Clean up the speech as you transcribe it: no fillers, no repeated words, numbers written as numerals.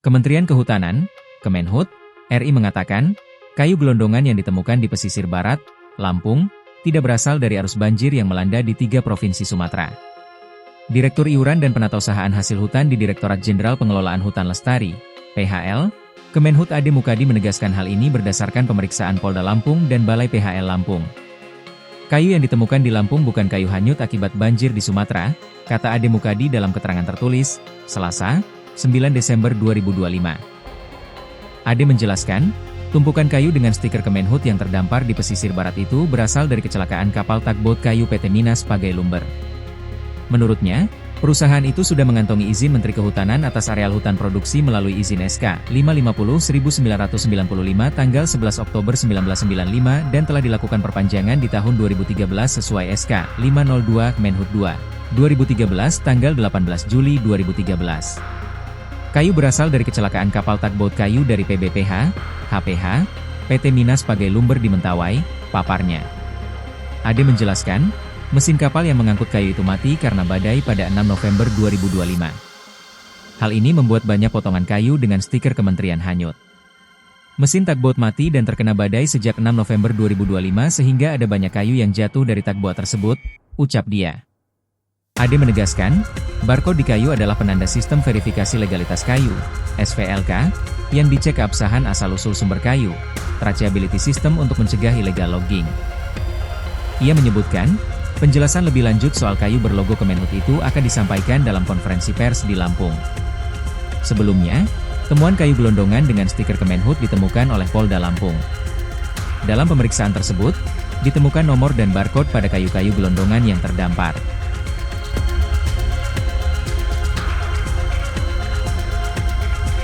Kementerian Kehutanan, Kemenhut, RI mengatakan, kayu gelondongan yang ditemukan di pesisir barat, Lampung, tidak berasal dari arus banjir yang melanda di 3 provinsi Sumatera. Direktur Iuran dan Penatausahaan Hasil Hutan di Direktorat Jenderal Pengelolaan Hutan Lestari, PHL, Kemenhut Ade Mukadi menegaskan hal ini berdasarkan pemeriksaan Polda Lampung dan Balai PHL Lampung. Kayu yang ditemukan di Lampung bukan kayu hanyut akibat banjir di Sumatera, kata Ade Mukadi dalam keterangan tertulis, Selasa, 9 Desember 2025. Ade menjelaskan, tumpukan kayu dengan stiker Kemenhut yang terdampar di pesisir barat itu berasal dari kecelakaan kapal tugboat kayu PT Minas Pagai Lumber. Menurutnya, perusahaan itu sudah mengantongi izin Menteri Kehutanan atas areal hutan produksi melalui izin SK 550-1995 tanggal 11 Oktober 1995 dan telah dilakukan perpanjangan di tahun 2013 sesuai SK 502 Kemenhut 2, 2013 tanggal 18 Juli 2013. Kayu berasal dari kecelakaan kapal tugboat kayu dari PBPH, HPH, PT Minas Pagai Lumber di Mentawai, paparnya. Ade menjelaskan, mesin kapal yang mengangkut kayu itu mati karena badai pada 6 November 2025. Hal ini membuat banyak potongan kayu dengan stiker kementerian hanyut. Mesin tugboat mati dan terkena badai sejak 6 November 2025 sehingga ada banyak kayu yang jatuh dari tugboat tersebut, ucap dia. Ade menegaskan, barcode di kayu adalah penanda sistem verifikasi legalitas kayu, SVLK, yang dicek keabsahan asal-usul sumber kayu, traceability system untuk mencegah illegal logging. Ia menyebutkan, penjelasan lebih lanjut soal kayu berlogo Kemenhut itu akan disampaikan dalam konferensi pers di Lampung. Sebelumnya, temuan kayu gelondongan dengan stiker Kemenhut ditemukan oleh Polda Lampung. Dalam pemeriksaan tersebut, ditemukan nomor dan barcode pada kayu-kayu gelondongan yang terdampar.